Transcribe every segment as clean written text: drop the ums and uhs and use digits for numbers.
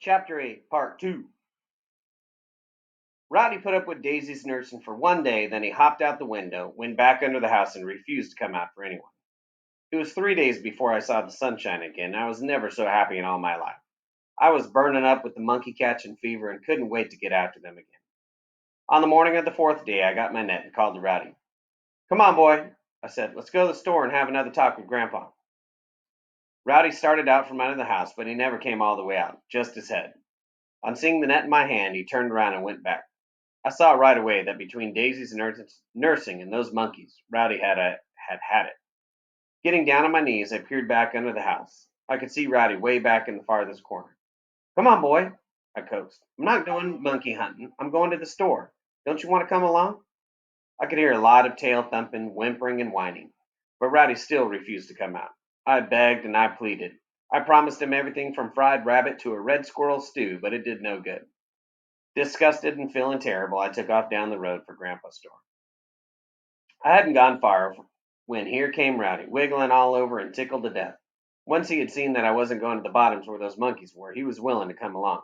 Chapter 8, Part 2. Rowdy put up with Daisy's nursing for one day, then he hopped out the window, went back under the house, and refused to come out for anyone. It was 3 days before I saw the sunshine again, and I was never so happy in all my life. I was burning up with the monkey catching fever and couldn't wait to get after them again. On the morning of the fourth day, I got my net and called to Rowdy. "Come on, boy," I said. "Let's go to the store and have another talk with Grandpa." Rowdy started out from under the house, but he never came all the way out, just his head. On seeing the net in my hand, he turned around and went back. I saw right away that between Daisy's nursing and those monkeys, Rowdy had it. Getting down on my knees, I peered back under the house. I could see Rowdy way back in the farthest corner. "Come on, boy," I coaxed. "I'm not going monkey hunting. I'm going to the store. Don't you want to come along?" I could hear a lot of tail thumping, whimpering, and whining, but Rowdy still refused to come out. I begged and I pleaded. I promised him everything from fried rabbit to a red squirrel stew, but it did no good. Disgusted and feeling terrible, I took off down the road for Grandpa's store. I hadn't gone far when here came Rowdy, wiggling all over and tickled to death. Once he had seen that I wasn't going to the bottoms where those monkeys were, he was willing to come along.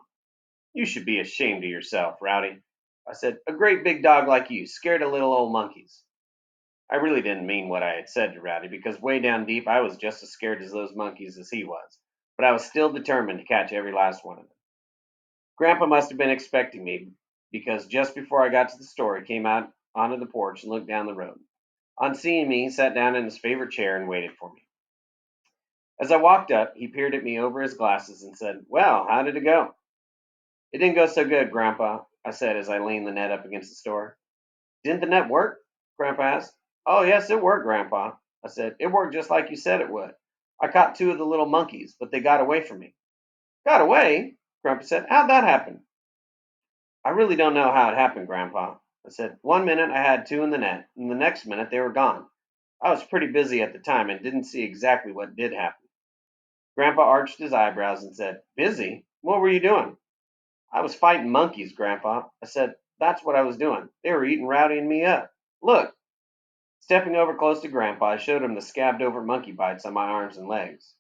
"You should be ashamed of yourself, Rowdy," I said. "A great big dog like you, scared of little old monkeys." I really didn't mean what I had said to Rowdy, because way down deep I was just as scared of those monkeys as he was, but I was still determined to catch every last one of them. Grandpa must have been expecting me, because just before I got to the store, he came out onto the porch and looked down the road. On seeing me, he sat down in his favorite chair and waited for me. As I walked up, he peered at me over his glasses and said, "Well, how did it go?" "It didn't go so good, Grandpa," I said as I leaned the net up against the store. "Didn't the net work?" Grandpa asked. "Oh, yes, it worked, Grandpa," I said. "It worked just like you said it would. I caught two of the little monkeys, but they got away from me." "Got away?" Grandpa said. "How'd that happen?" "I really don't know how it happened, Grandpa," I said. "One minute I had two in the net, and the next minute they were gone. I was pretty busy at the time and didn't see exactly what did happen." Grandpa arched his eyebrows and said, "Busy? What were you doing?" "I was fighting monkeys, Grandpa," I said. "That's what I was doing. They were eating Rowdy and me up. Look." Stepping over close to Grandpa, I showed him the scabbed over monkey bites on my arms and legs.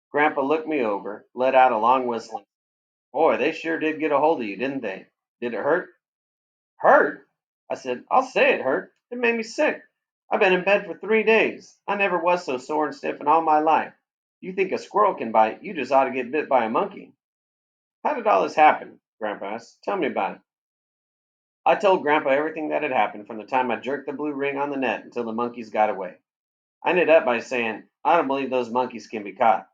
Grandpa looked me over, let out a long whistle. "Boy, they sure did get a hold of you, didn't they? Did it hurt?" "Hurt?" I said. "I'll say it hurt. It made me sick. I've been in bed for 3 days. I never was so sore and stiff in all my life. You think a squirrel can bite, you just ought to get bit by a monkey." "How did all this happen?" Grandpa asked. "Tell me about it." I told Grandpa everything that had happened from the time I jerked the blue ring on the net until the monkeys got away. I ended up by saying, "I don't believe those monkeys can be caught."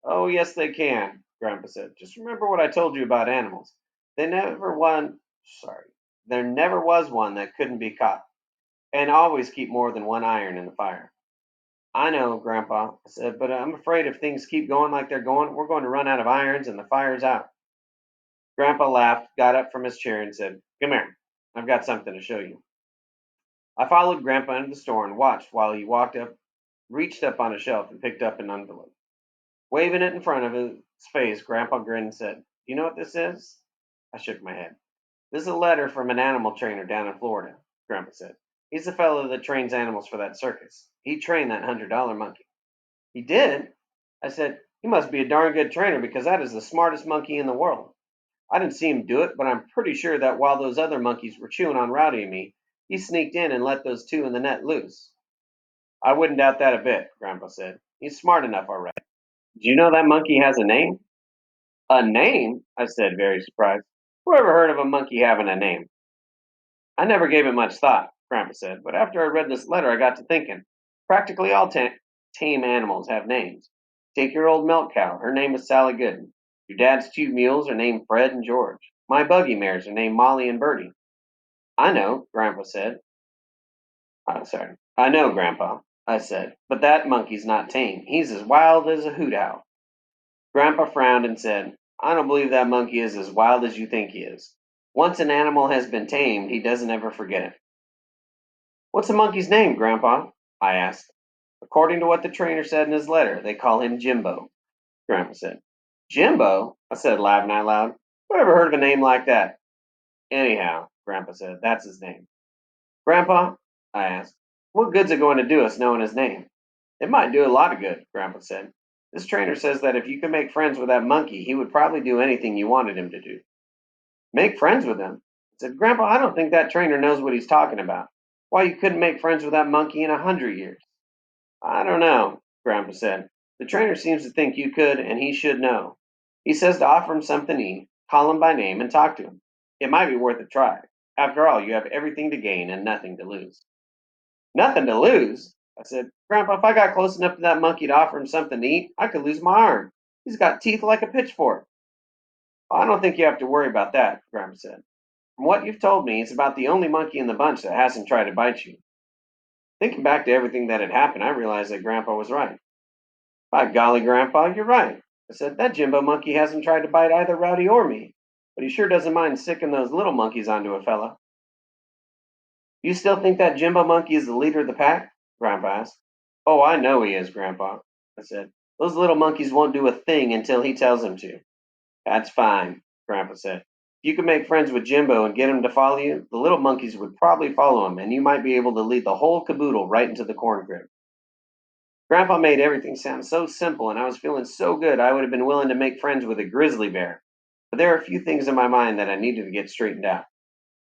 "Oh, yes, they can," Grandpa said. "Just remember what I told you about animals. They never one, sorry, there never was one that couldn't be caught, and always keep more than one iron in the fire." "I know, Grandpa," I said, "but I'm afraid if things keep going like they're going, we're going to run out of irons and the fire's out." Grandpa laughed, got up from his chair, and said, "Come here. I've got something to show you." I followed Grandpa into the store and watched while he reached up on a shelf and picked up an envelope. Waving it in front of his face, Grandpa grinned and said, "You know what this is?" I shook my head. "This is a letter from an animal trainer down in Florida," Grandpa said. "He's the fellow that trains animals for that circus. He trained that $100 monkey." "He did?" I said. "He must be a darn good trainer because that is the smartest monkey in the world. I didn't see him do it, but I'm pretty sure that while those other monkeys were chewing on Rowdy and me, he sneaked in and let those two in the net loose." "I wouldn't doubt that a bit," Grandpa said. "He's smart enough, all right. Do you know that monkey has a name?" "A name?" I said, very surprised. "Who ever heard of a monkey having a name?" "I never gave it much thought," Grandpa said, "but after I read this letter, I got to thinking. Practically all tame animals have names. Take your old milk cow. Her name is Sally Gooden. Your dad's two mules are named Fred and George. My buggy mares are named Molly and Bertie." "I know," Grandpa said. Sorry. "I know, Grandpa," I said, "but that monkey's not tame. He's as wild as a hoot owl." Grandpa frowned and said, "I don't believe that monkey is as wild as you think he is. Once an animal has been tamed, he doesn't ever forget it." "What's the monkey's name, Grandpa?" I asked. "According to what the trainer said in his letter, they call him Jimbo," Grandpa said. "Jimbo?" I said, laughing out loud. "Who ever heard of a name like that?" "Anyhow," Grandpa said, "that's his name." "Grandpa," I asked, "what good's it going to do us knowing his name?" "It might do a lot of good," Grandpa said. This trainer says that if you could make friends with that monkey, he would probably do anything you wanted him to do. Make friends with him? I said, Grandpa, I don't think that trainer knows what he's talking about. Why you couldn't make friends with that monkey in 100 years? I don't know, Grandpa said. The trainer seems to think you could, and he should know. He says to offer him something to eat, call him by name, and talk to him. It might be worth a try. After all, you have everything to gain and nothing to lose. Nothing to lose? I said, Grandpa, if I got close enough to that monkey to offer him something to eat, I could lose my arm. He's got teeth like a pitchfork. I don't think you have to worry about that, Grandpa said. From what you've told me, it's about the only monkey in the bunch that hasn't tried to bite you. Thinking back to everything that had happened, I realized that Grandpa was right. By golly, Grandpa, you're right. I said, that Jimbo monkey hasn't tried to bite either Rowdy or me, but he sure doesn't mind sicking those little monkeys onto a fella. You still think that Jimbo monkey is the leader of the pack? Grandpa asked. Oh, I know he is, Grandpa, I said. Those little monkeys won't do a thing until he tells them to. That's fine, Grandpa said. If you could make friends with Jimbo and get him to follow you, the little monkeys would probably follow him, and you might be able to lead the whole caboodle right into the corn crib. Grandpa made everything sound so simple, and I was feeling so good I would have been willing to make friends with a grizzly bear. But there are a few things in my mind that I needed to get straightened out.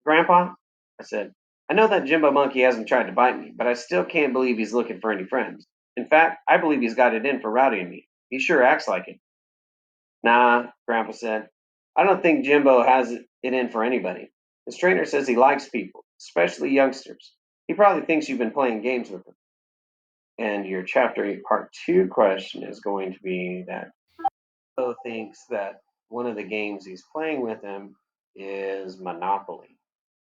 Grandpa, I said, I know that Jimbo monkey hasn't tried to bite me, but I still can't believe he's looking for any friends. In fact, I believe he's got it in for Rowdy and me. He sure acts like it. Nah, Grandpa said. I don't think Jimbo has it in for anybody. His trainer says he likes people, especially youngsters. He probably thinks you've been playing games with him. And your Chapter 8, Part 2 question is going to be that Jimbo thinks that one of the games he's playing with him is Monopoly.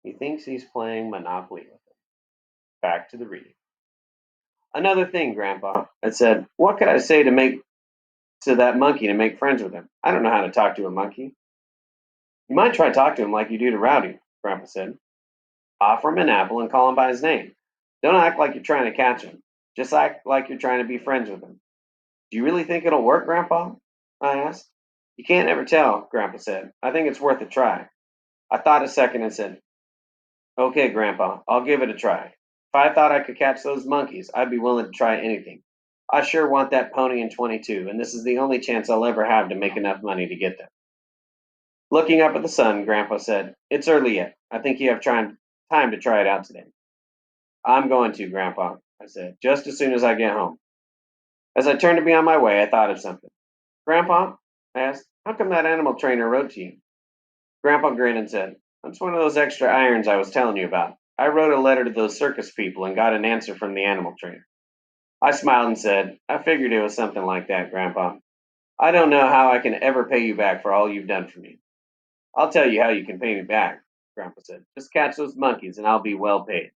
He thinks he's playing Monopoly with him. Back to the reading. Another thing, Grandpa, I said, what could I say to that monkey to make friends with him? I don't know how to talk to a monkey. You might try talk to him like you do to Rowdy, Grandpa said. Offer him an apple and call him by his name. Don't act like you're trying to catch him. Just act like you're trying to be friends with him. Do you really think it'll work, Grandpa? I asked. You can't ever tell, Grandpa said. I think it's worth a try. I thought a second and said, okay, Grandpa, I'll give it a try. If I thought I could catch those monkeys, I'd be willing to try anything. I sure want that pony in 22, and this is the only chance I'll ever have to make enough money to get them. Looking up at the sun, Grandpa said, it's early yet. I think you have time to try it out today. I'm going to, Grandpa, I said, just as soon as I get home. As I turned to be on my way, I thought of something. Grandpa, I asked, how come that animal trainer wrote to you? Grandpa grinned and said, that's one of those extra irons I was telling you about. I wrote a letter to those circus people and got an answer from the animal trainer. I smiled and said, I figured it was something like that, Grandpa. I don't know how I can ever pay you back for all you've done for me. I'll tell you how you can pay me back, Grandpa said. Just catch those monkeys and I'll be well paid.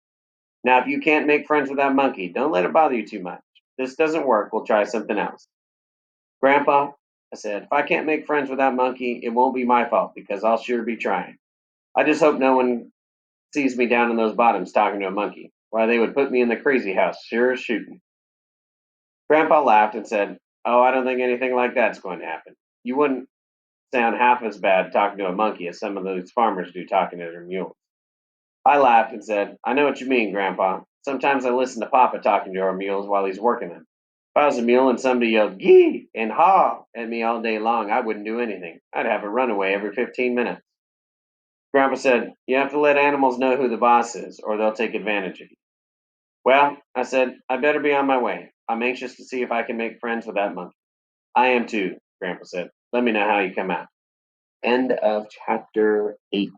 Now, if you can't make friends with that monkey, don't let it bother you too much. If this doesn't work, we'll try something else. Grandpa, I said, if I can't make friends with that monkey, it won't be my fault because I'll sure be trying. I just hope no one sees me down in those bottoms talking to a monkey. Why, they would put me in the crazy house, sure as shooting. Grandpa laughed and said, oh, I don't think anything like that's going to happen. You wouldn't sound half as bad talking to a monkey as some of those farmers do talking to their mules. I laughed and said, I know what you mean, Grandpa. Sometimes I listen to Papa talking to our mules while he's working them. If I was a mule and somebody yelled gee and haw at me all day long, I wouldn't do anything. I'd have a runaway every 15 minutes. Grandpa said, you have to let animals know who the boss is, or they'll take advantage of you. Well, I said, I better be on my way. I'm anxious to see if I can make friends with that monkey. I am too, Grandpa said. Let me know how you come out. End of chapter 8.